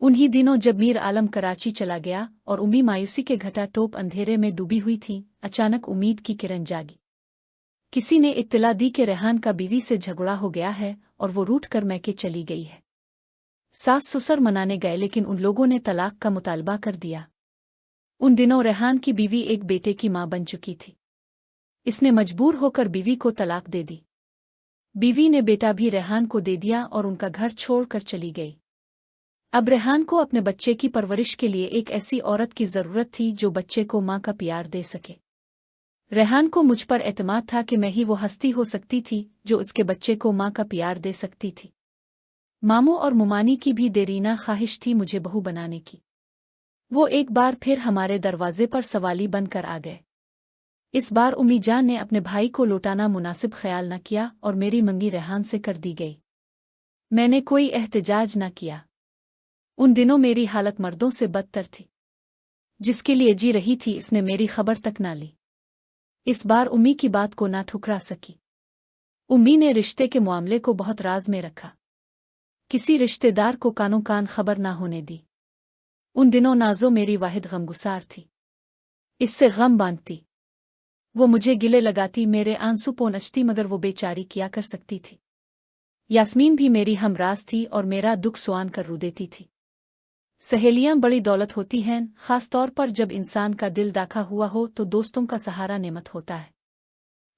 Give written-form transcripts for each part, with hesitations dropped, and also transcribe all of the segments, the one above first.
उन्हीं दिनों जब मीर आलम कराची चला गया और उम्मी मायूसी के घटा टोप अंधेरे में डूबी हुई थी, अचानक उम्मीद की किरण जागी। किसी ने इत्तला दी कि रेहान का बीवी से झगड़ा हो गया है और वो रूठ कर मैके चली गई है। सास ससुर मनाने गए लेकिन उन लोगों ने तलाक का मुतालबा कर दिया। उन दिनों रेहान की बीवी एक बेटे की मां बन चुकी थी। इसने मजबूर होकर बीवी को तलाक दे दी। बीवी ने बेटा भी रेहान को दे दिया और उनका घर छोड़कर चली गई। अब रेहान को अपने बच्चे की परवरिश के लिए एक ऐसी औरत की जरूरत थी जो बच्चे को मां का प्यार दे सके। रेहान को मुझ पर एतमाद था कि मैं ही वो हस्ती हो सकती थी जो उसके बच्चे को मां का प्यार दे सकती थी। मामू और मुमानी की भी देरीना ख्वाहिश थी मुझे बहू बनाने की। वो एक बार फिर हमारे दरवाजे पर सवाली बनकर आ गए। इस बार उम्मी जान ने अपने भाई को लौटाना मुनासिब ख्याल न किया और मेरी मंगी रेहान से कर दी गई। मैंने कोई एहतजाज न किया। उन दिनों मेरी हालत मर्दों से बदतर थी। जिसके लिए जी रही थी इसने मेरी खबर तक ना ली। इस बार उम्मी की बात को ना ठुकरा सकी। उम्मी ने रिश्ते के मामले को बहुत राज में रखा। किसी रिश्तेदार को कानो कान खबर ना होने दी। उन दिनों नाजो मेरी वाहिद गमगुसार थी। इससे गम बांधती। वो मुझे गिले लगाती, मेरे आंसू पोंछती, मगर वो बेचारी क्या कर सकती थी। यास्मीन भी मेरी हमराज थी और मेरा दुख सुआन कर रू देती थी। सहेलियां बड़ी दौलत होती हैं, खास तौर पर जब इंसान का दिल दाखा हुआ हो तो दोस्तों का सहारा नेमत होता है।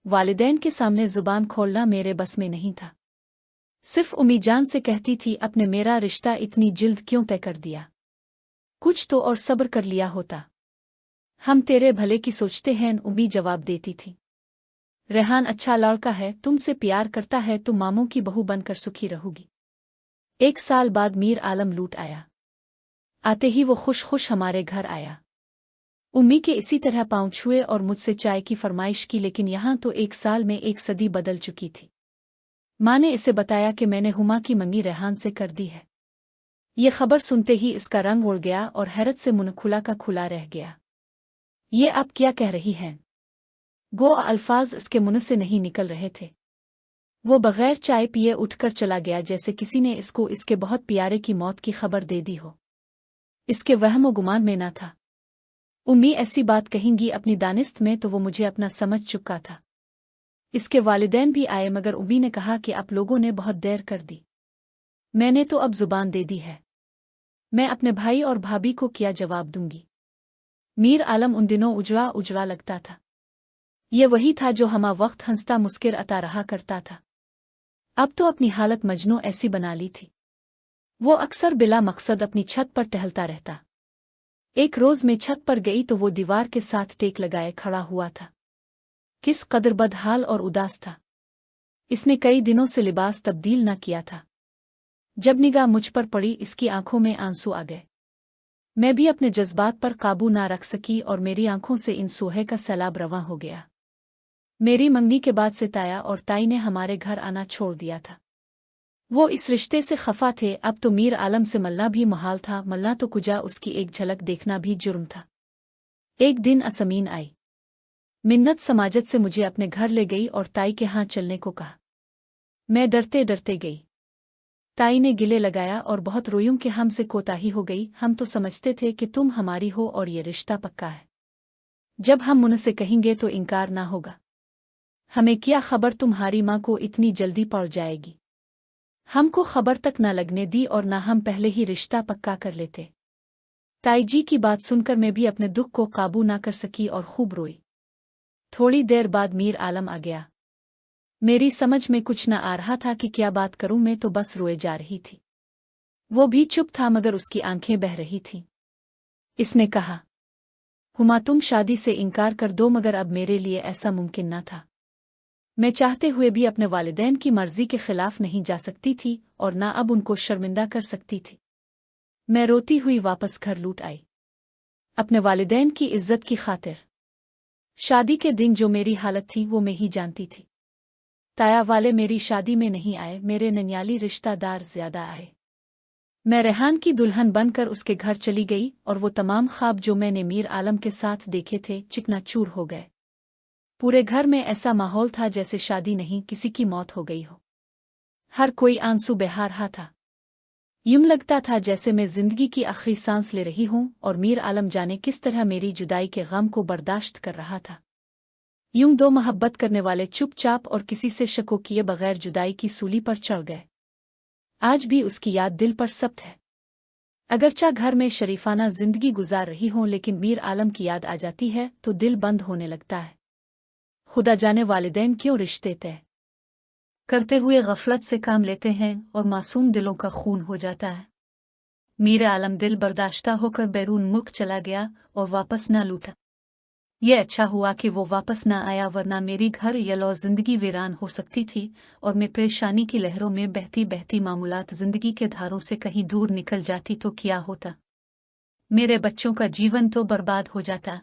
वालिदैन के सामने जुबान खोलना मेरे बस में नहीं था। सिर्फ उम्मी जान से कहती थी, अपने मेरा रिश्ता इतनी जिल्द क्यों तय कर दिया? कुछ तो और सब्र कर लिया होता। हम तेरे भले की सोचते हैं, उम्मी जवाब देती थी। रेहान अच्छा लड़का है, तुमसे प्यार करता है, तुम मामू की बहू बनकर सुखी रहोगी। 1 साल बाद मीर आलम लूट आया। आते ही वो खुश खुश हमारे घर आया। उम्मी के इसी तरह पाँव छुए और मुझसे चाय की फरमाइश की, लेकिन यहाँ तो 1 साल में 1 सदी बदल चुकी थी। माँ ने इसे बताया कि मैंने हुमा की मंगी रेहान से कर दी है। ये खबर सुनते ही इसका रंग उड़ गया और हैरत से मुंह खुला का खुला रह गया। ये आप क्या कह रही हैं? गो अल्फाज इसके मुंह से नहीं निकल रहे थे। वो बगैर चाय पिए उठकर चला गया, जैसे किसी ने इसको इसके बहुत प्यारे की मौत की खबर दे दी हो। इसके वहम गुमान में ना था। उम्मी ऐसी बात कहेंगी अपनी दानिस्त में, तो वो मुझे अपना समझ चुका था। इसके वालिदैन भी आए, मगर उम्मी ने कहा कि आप लोगों ने बहुत देर कर दी। मैंने तो अब जुबान दे दी है। मैं अपने भाई और भाभी को क्या जवाब दूंगी? मीर आलम उन दिनों उजड़ा उजड़ा लगता था। ये वही था जो हमा वक्त हंसता मुस्किर अता रहा करता था। अब तो अपनी हालत मजनू ऐसी बना ली थी। वो अक्सर बिला मकसद अपनी छत पर टहलता रहता। एक रोज मैं छत पर गई तो वो दीवार के साथ टेक लगाए खड़ा हुआ था। किस कदर बदहाल और उदास था। इसने कई दिनों से लिबास तब्दील न किया था। जब निगाह मुझ पर पड़ी, इसकी आंखों में आंसू आ गए। मैं भी अपने जज्बात पर काबू ना रख सकी और मेरी आंखों से इन सोहे का सैलाब रवां हो गया। मेरी मंगनी के बाद से ताया और ताई ने हमारे घर आना छोड़ दिया था। वो इस रिश्ते से खफा थे। अब तो मीर आलम से मलना भी मुहाल था, मलना तो कुजा, उसकी एक झलक देखना भी जुर्म था। एक दिन असमीन आई। मिन्नत समाजत से मुझे अपने घर ले गई और ताई के हाथ चलने को कहा। मैं डरते डरते गई। ताई ने गिले लगाया और बहुत रोयूं कि हमसे कोताही हो गई। हम तो समझते थे कि तुम हमारी हो और ये रिश्ता पक्का है। जब हम मुन से कहेंगे तो इनकार ना होगा। हमें क्या खबर तुम्हारी माँ को इतनी जल्दी पड़ जाएगी। हमको खबर तक न लगने दी और न हम पहले ही रिश्ता पक्का कर लेते। ताई जी की बात सुनकर मैं भी अपने दुख को काबू ना कर सकी और खूब रोई। थोड़ी देर बाद मीर आलम आ गया। मेरी समझ में कुछ न आ रहा था कि क्या बात करूं, मैं तो बस रोए जा रही थी। वो भी चुप था, मगर उसकी आंखें बह रही थीं। इसने कहा, हुमा तुम शादी से इनकार कर दो, मगर अब मेरे लिए ऐसा मुमकिन न था। मैं चाहते हुए भी अपने वालिदैन की मर्जी के खिलाफ नहीं जा सकती थी और ना अब उनको शर्मिंदा कर सकती थी। मैं रोती हुई वापस घर लौट आई, अपने वालिदैन की इज्जत की खातिर। शादी के दिन जो मेरी हालत थी वो मैं ही जानती थी। ताया वाले मेरी शादी में नहीं आए, मेरे ननियाली रिश्तेदार ज्यादा आए। मैं रेहान की दुल्हन बनकर उसके घर चली गई और वो तमाम ख्वाब जो मैंने मीर आलम के साथ देखे थे चिकनाचूर हो गए। पूरे घर में ऐसा माहौल था जैसे शादी नहीं, किसी की मौत हो गई हो। हर कोई आंसू बहा रहा था। यूं लगता था जैसे मैं जिंदगी की आखिरी सांस ले रही हूं और मीर आलम जाने किस तरह मेरी जुदाई के गम को बर्दाश्त कर रहा था। यूं दो मोहब्बत करने वाले चुपचाप और किसी से शको किए बगैर जुदाई की सूली पर चढ़ गए। आज भी उसकी याद दिल पर सख्त है। अगरचा घर में शरीफाना जिंदगी गुजार रही हूं, लेकिन मीर आलम की याद आ जाती है तो दिल बंद होने लगता है। खुदा जाने वालिदैन क्यों रिश्ते तय करते हुए गफलत से काम लेते हैं और मासूम दिलों का खून हो जाता है। मीर आलम दिल बर्दाश्ता होकर बैरून मुल्क चला गया और वापस न लौटा। ये अच्छा हुआ कि वो वापस न आया, वरना मेरी घर यलो जिंदगी वीरान हो सकती थी और मैं परेशानी की लहरों में बहती बहती मामूलात जिंदगी के धारों से कहीं दूर निकल जाती तो क्या होता। मेरे बच्चों का जीवन तो बर्बाद हो जाता।